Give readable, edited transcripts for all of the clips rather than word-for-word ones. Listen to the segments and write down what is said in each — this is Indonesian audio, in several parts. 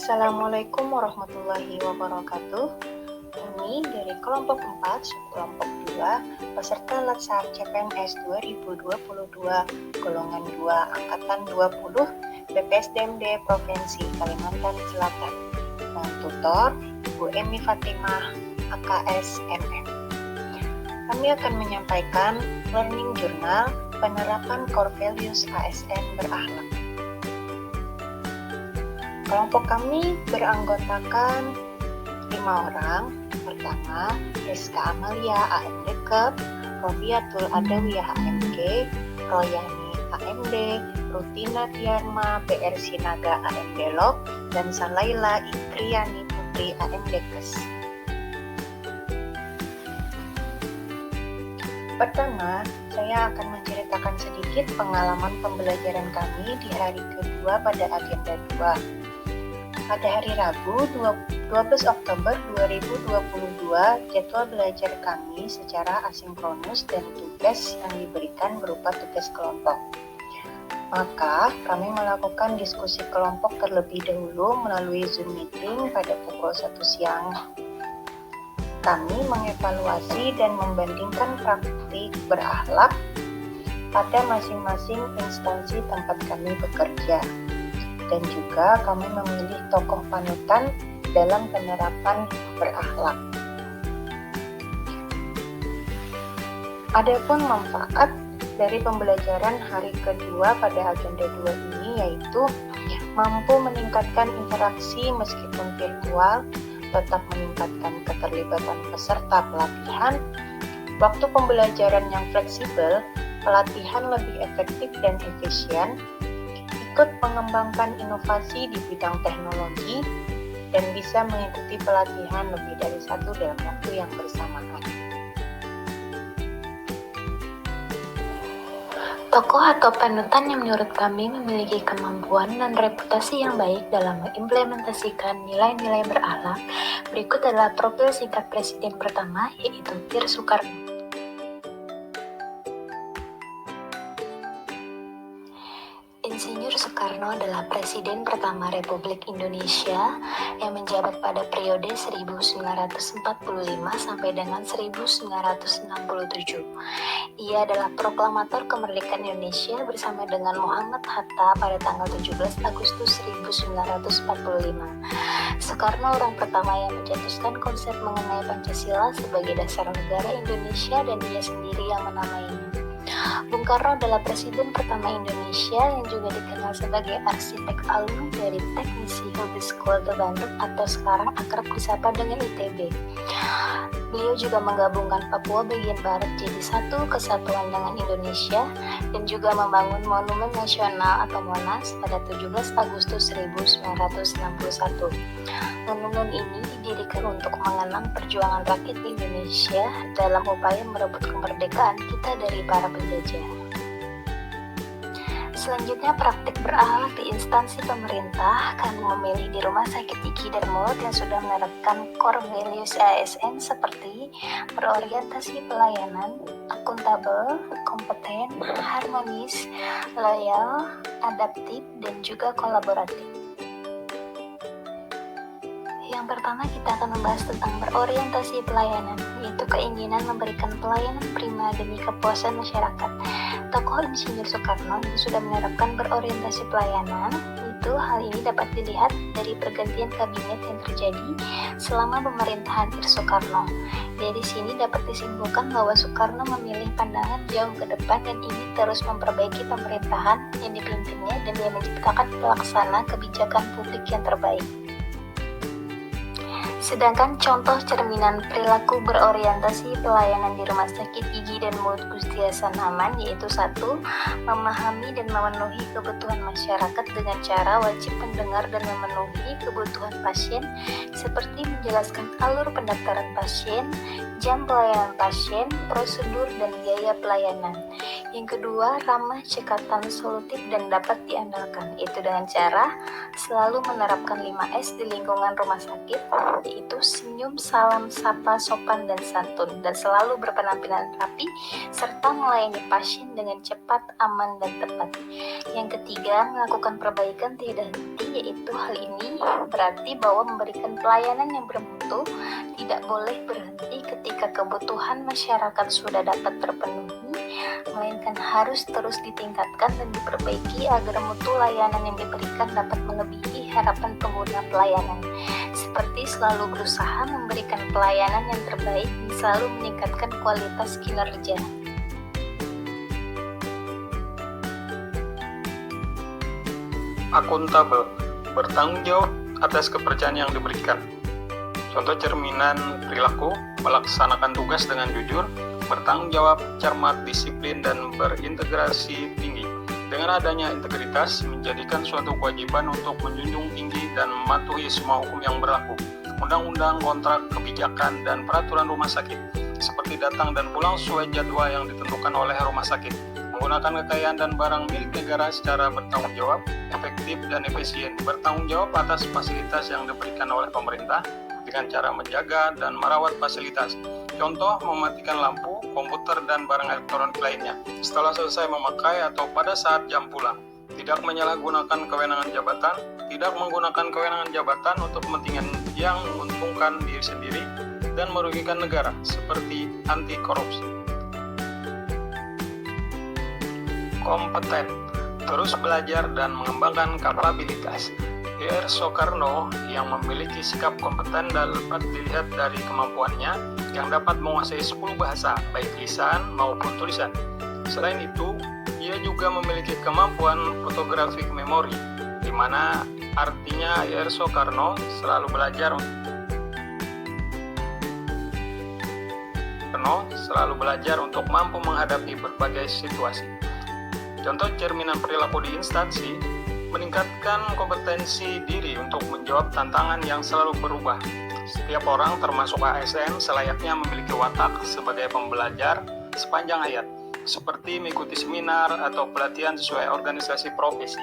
Assalamualaikum warahmatullahi wabarakatuh. Kami dari kelompok 4, subkelompok 2, peserta Latsar CPNS 2022, golongan 2, angkatan 20, BPSDMD Provinsi Kalimantan Selatan. Dan tutor, Ibu Emi Fatimah, AKS MM. Kami akan menyampaikan Learning Journal penerapan Core Values ASN berakhlak. Kelompok kami beranggotakan 5 orang. Pertama, Rizka Amalia AMD Kep, Robiatul Adawiyah AMG, Royani AMD, Rutina Tiarma PR Sinaga AMD Lok, dan Salaila Itriani Putri AMD Kes. Pertama, saya akan menceritakan sedikit pengalaman pembelajaran kami di hari kedua pada agenda 2. Pada hari Rabu 12 Oktober 2022, jadwal belajar kami secara asinkronus dan tugas yang diberikan berupa tugas kelompok. Maka, kami melakukan diskusi kelompok terlebih dahulu melalui Zoom meeting pada pukul 1 siang. Kami mengevaluasi dan membandingkan praktik berakhlak pada masing-masing instansi tempat kami bekerja. Dan juga kami memilih tokoh panutan dalam penerapan berakhlak. Adapun manfaat dari pembelajaran hari kedua pada agenda 2 ini yaitu mampu meningkatkan interaksi meskipun virtual, tetap meningkatkan keterlibatan peserta pelatihan, waktu pembelajaran yang fleksibel, pelatihan lebih efektif dan efisien, ikut mengembangkan inovasi di bidang teknologi, dan bisa mengikuti pelatihan lebih dari satu dalam waktu yang bersamaan. Tokoh atau panutan yang menurut kami memiliki kemampuan dan reputasi yang baik dalam mengimplementasikan nilai-nilai berakhlak berikut adalah profil singkat Presiden pertama, yaitu Tir Soekarno. Insinyur Soekarno adalah Presiden pertama Republik Indonesia yang menjabat pada periode 1945 sampai dengan 1967. Ia adalah proklamator kemerdekaan Indonesia bersama dengan Muhammad Hatta pada tanggal 17 Agustus 1945. Soekarno orang pertama yang mencetuskan konsep mengenai Pancasila sebagai dasar negara Indonesia dan ia sendiri yang menamainya. Bung Karno adalah Presiden pertama Indonesia yang juga dikenal sebagai arsitek alumni dari Teknisi Hobi School de Bandung atau sekarang akrab disapa dengan ITB. Beliau juga menggabungkan Papua bagian Barat jadi satu kesatuan dengan Indonesia dan juga membangun Monumen Nasional atau Monas pada 17 Agustus 1961. Monumen ini didirikan untuk mengenang perjuangan rakyat Indonesia dalam upaya merebut kemerdekaan kita dari para penjajah. Selanjutnya, praktik berakhlak di instansi pemerintah. Kami memilih di Rumah Sakit Gigi dan Mulut yang sudah menerapkan core values ASN seperti berorientasi pelayanan, akuntabel, kompeten, harmonis, loyal, adaptif, dan juga kolaboratif. Yang pertama, kita akan membahas tentang berorientasi pelayanan, yaitu keinginan memberikan pelayanan prima demi kepuasan masyarakat. Tokoh Insinyur Soekarno sudah menerapkan berorientasi pelayanan, itu hal ini dapat dilihat dari pergantian kabinet yang terjadi selama pemerintahan Tir Soekarno. Dari sini dapat disimpulkan bahwa Soekarno memilih pandangan jauh ke depan dan ingin terus memperbaiki pemerintahan yang dipimpinnya dan dia menciptakan pelaksana kebijakan publik yang terbaik. Sedangkan contoh cerminan perilaku berorientasi pelayanan di Rumah Sakit Gigi dan Mulut Gusti Hasanuddin yaitu 1. Memahami dan memenuhi kebutuhan masyarakat dengan cara wajib mendengar dan memenuhi kebutuhan pasien seperti menjelaskan alur pendaftaran pasien, jam pelayanan pasien, prosedur dan biaya pelayanan. Yang kedua, ramah, cekatan, solutif dan dapat diandalkan, yaitu dengan cara selalu menerapkan 5S di lingkungan rumah sakit, yaitu senyum, salam, sapa, sopan, dan santun, dan selalu berpenampilan rapi, serta melayani pasien dengan cepat, aman, dan tepat. Yang ketiga, melakukan perbaikan tidak henti, yaitu hal ini berarti bahwa memberikan pelayanan yang bermutu tidak boleh berhenti ketika kebutuhan masyarakat sudah dapat terpenuhi, melainkan harus terus ditingkatkan dan diperbaiki agar mutu layanan yang diberikan dapat melebihi harapan pengguna pelayanan, seperti selalu berusaha memberikan pelayanan yang terbaik dan selalu meningkatkan kualitas kinerja. Akuntabel, bertanggung jawab atas kepercayaan yang diberikan. Contoh cerminan perilaku, melaksanakan tugas dengan jujur, bertanggung jawab, cermat, disiplin, dan berintegrasi tinggi. Dengan adanya integritas, menjadikan suatu kewajiban untuk menjunjung tinggi dan mematuhi semua hukum yang berlaku, undang-undang, kontrak, kebijakan, dan peraturan rumah sakit, seperti datang dan pulang sesuai jadwal yang ditentukan oleh rumah sakit, menggunakan kekayaan dan barang milik negara secara bertanggung jawab, efektif, dan efisien, bertanggung jawab atas fasilitas yang diberikan oleh pemerintah dengan cara menjaga dan merawat fasilitas. Contoh, mematikan lampu, komputer, dan barang elektronik lainnya setelah selesai memakai atau pada saat jam pulang. Tidak menyalahgunakan kewenangan jabatan, tidak menggunakan kewenangan jabatan untuk kepentingan yang menguntungkan diri sendiri dan merugikan negara, seperti anti korupsi. Kompeten, terus belajar dan mengembangkan kapabilitas. R. Soekarno yang memiliki sikap kompeten dapat dilihat dari kemampuannya yang dapat menguasai 10 bahasa, baik lisan maupun tulisan. Selain itu, ia juga memiliki kemampuan photographic memory, di mana artinya R. Soekarno selalu belajar untuk mampu menghadapi berbagai situasi. Contoh cerminan perilaku di instansi, meningkatkan kompetensi diri untuk menjawab tantangan yang selalu berubah. Setiap orang termasuk ASN selayaknya memiliki watak sebagai pembelajar sepanjang hayat, seperti mengikuti seminar atau pelatihan sesuai organisasi profesi,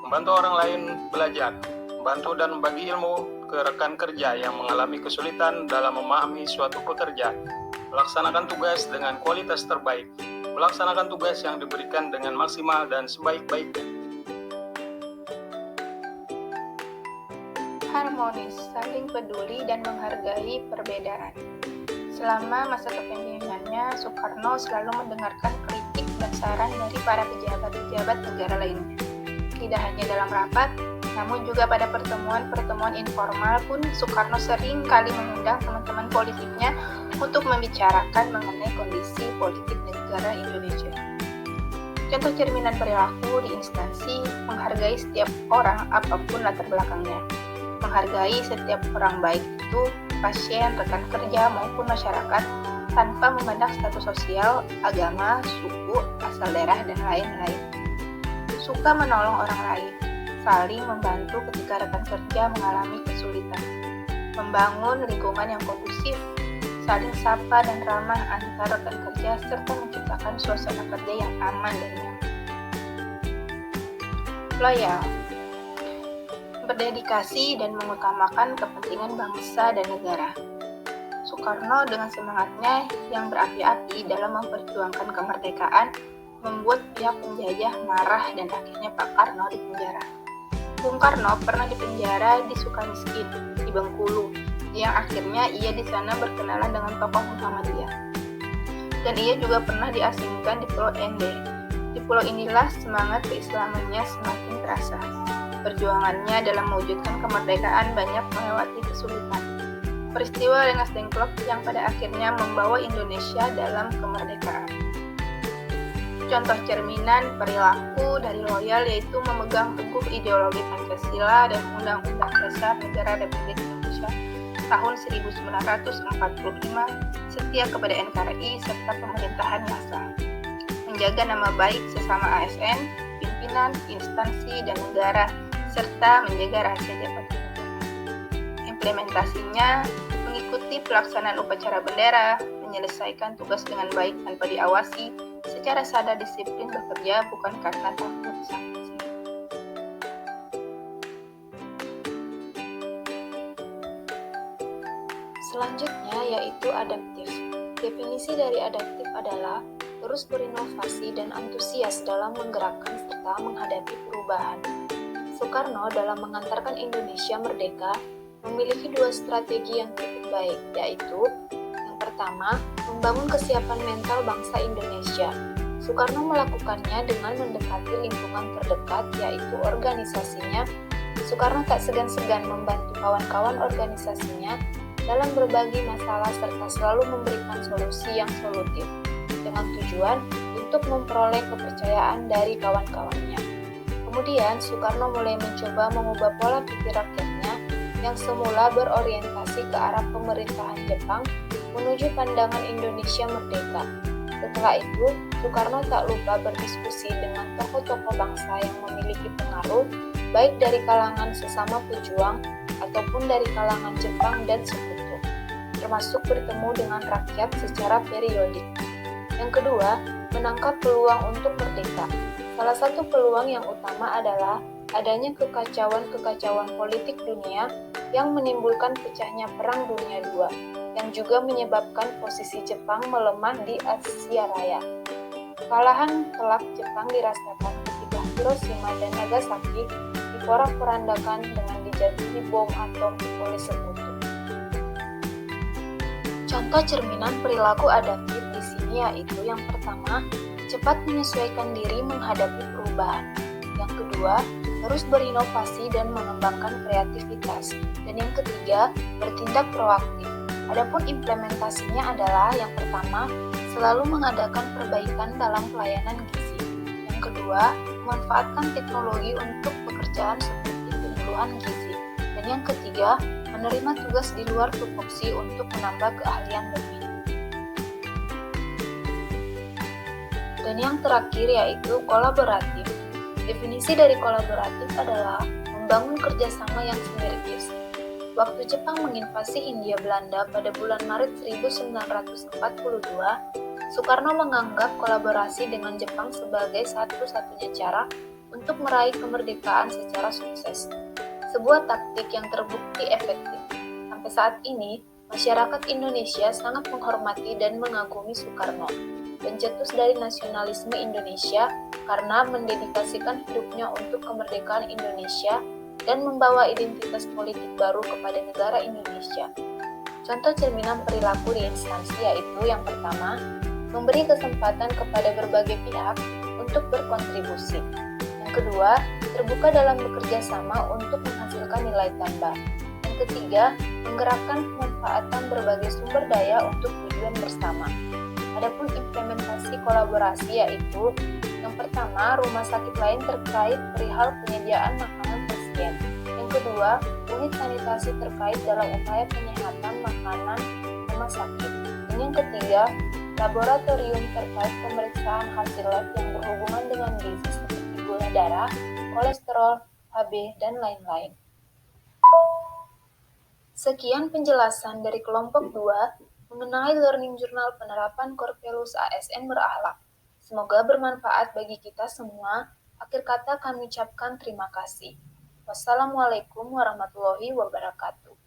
membantu orang lain belajar, membantu dan membagi ilmu ke rekan kerja yang mengalami kesulitan dalam memahami suatu pekerjaan, melaksanakan tugas dengan kualitas terbaik, melaksanakan tugas yang diberikan dengan maksimal dan sebaik-baiknya. Harmonis, saling peduli dan menghargai perbedaan. Selama masa kepemimpinannya, Soekarno selalu mendengarkan kritik dan saran dari para pejabat-pejabat negara lainnya. Tidak hanya dalam rapat, namun juga pada pertemuan-pertemuan informal pun Soekarno sering kali mengundang teman-teman politiknya untuk membicarakan mengenai kondisi politik negara Indonesia. Contoh cerminan perilaku di instansi, menghargai setiap orang apapun latar belakangnya. Menghargai setiap orang, baik itu pasien, rekan kerja, maupun masyarakat, tanpa memandang status sosial, agama, suku, asal daerah, dan lain-lain. Suka menolong orang lain, saling membantu ketika rekan kerja mengalami kesulitan. Membangun lingkungan yang kondusif, saling sapa dan ramah antar rekan kerja, serta menciptakan suasana kerja yang aman dan nyaman. Loyal, berdedikasi dan mengutamakan kepentingan bangsa dan negara. Soekarno dengan semangatnya yang berapi-api dalam memperjuangkan kemerdekaan membuat pihak penjajah marah dan akhirnya Pak Karno dipenjara. Bung Karno pernah dipenjara di Sukamiskin, di Bengkulu, yang akhirnya ia di sana berkenalan dengan tokoh Muhammadiyah. Dan ia juga pernah diasingkan di Pulau Ende. Di pulau inilah semangat keislamannya semakin terasa. Perjuangannya dalam mewujudkan kemerdekaan banyak melewati kesulitan. Peristiwa Rengas Dengklok yang pada akhirnya membawa Indonesia dalam kemerdekaan. Contoh cerminan perilaku dari loyal yaitu memegang teguh ideologi Pancasila dan Undang-Undang Dasar Negara Republik Indonesia tahun 1945, setia kepada NKRI serta pemerintahan yang sah. Menjaga nama baik sesama ASN, pimpinan, instansi, dan negara, serta menjaga rahasia jabatan. Implementasinya mengikuti pelaksanaan upacara bendera, menyelesaikan tugas dengan baik tanpa diawasi, secara sadar disiplin bekerja bukan karena takut sanksi. Selanjutnya yaitu adaptif. Definisi dari adaptif adalah terus berinovasi dan antusias dalam menggerakkan serta menghadapi perubahan. Soekarno dalam mengantarkan Indonesia merdeka memiliki dua strategi yang cukup baik, yaitu yang pertama, membangun kesiapan mental bangsa Indonesia. Soekarno melakukannya dengan mendekati lingkungan terdekat, yaitu organisasinya. Soekarno tak segan-segan membantu kawan-kawan organisasinya dalam berbagi masalah serta selalu memberikan solusi yang solutif dengan tujuan untuk memperoleh kepercayaan dari kawan-kawannya. Kemudian, Soekarno mulai mencoba mengubah pola pikir rakyatnya yang semula berorientasi ke arah pemerintahan Jepang menuju pandangan Indonesia merdeka. Setelah itu, Soekarno tak lupa berdiskusi dengan tokoh-tokoh bangsa yang memiliki pengaruh, baik dari kalangan sesama pejuang ataupun dari kalangan Jepang dan sekutu, termasuk bertemu dengan rakyat secara periodik. Yang kedua, menangkap peluang untuk merdeka. Salah satu peluang yang utama adalah adanya kekacauan-kekacauan politik dunia yang menimbulkan pecahnya Perang Dunia II, yang juga menyebabkan posisi Jepang melemah di Asia Raya. Kekalahan telak Jepang dirasakan ketika Hiroshima dan Nagasaki diporak-porandakan dengan dijatuhi bom atom oleh sekutu. Contoh cerminan perilaku adaptif di sini yaitu yang pertama, cepat menyesuaikan diri menghadapi perubahan. Yang kedua, terus berinovasi dan mengembangkan kreativitas. Dan yang ketiga, bertindak proaktif. Adapun implementasinya adalah yang pertama, selalu mengadakan perbaikan dalam pelayanan gizi. Yang kedua, memanfaatkan teknologi untuk pekerjaan seperti penyuluhan gizi. Dan yang ketiga, menerima tugas di luar tupoksi untuk menambah keahlian lebih. Dan yang terakhir yaitu kolaboratif. Definisi dari kolaboratif adalah membangun kerjasama yang sinergis. Waktu Jepang menginvasi Hindia Belanda pada bulan Maret 1942, Soekarno menganggap kolaborasi dengan Jepang sebagai satu-satunya cara untuk meraih kemerdekaan secara sukses. Sebuah taktik yang terbukti efektif. Sampai saat ini, masyarakat Indonesia sangat menghormati dan mengagumi Soekarno, pencetus dari nasionalisme Indonesia karena mendedikasikan hidupnya untuk kemerdekaan Indonesia dan membawa identitas politik baru kepada negara Indonesia. Contoh cerminan perilaku di instansi yaitu yang pertama, memberi kesempatan kepada berbagai pihak untuk berkontribusi. Yang kedua, terbuka dalam bekerja sama untuk menghasilkan nilai tambah. Yang ketiga, menggerakkan pemanfaatan berbagai sumber daya untuk tujuan bersama. Adapun implementasi kolaborasi yaitu yang pertama, rumah sakit lain terkait perihal penyediaan makanan pasien. Yang kedua, unit sanitasi terkait dalam upaya penyehatan makanan rumah sakit. Dan yang ketiga, laboratorium terkait pemeriksaan hasil lab yang berhubungan dengan gizi seperti gula darah, kolesterol, HB, dan lain-lain. Sekian penjelasan dari kelompok 2 mengenai Learning Journal penerapan Corpelus ASN berakhlak. Semoga bermanfaat bagi kita semua. Akhir kata kami ucapkan terima kasih. Wassalamualaikum warahmatullahi wabarakatuh.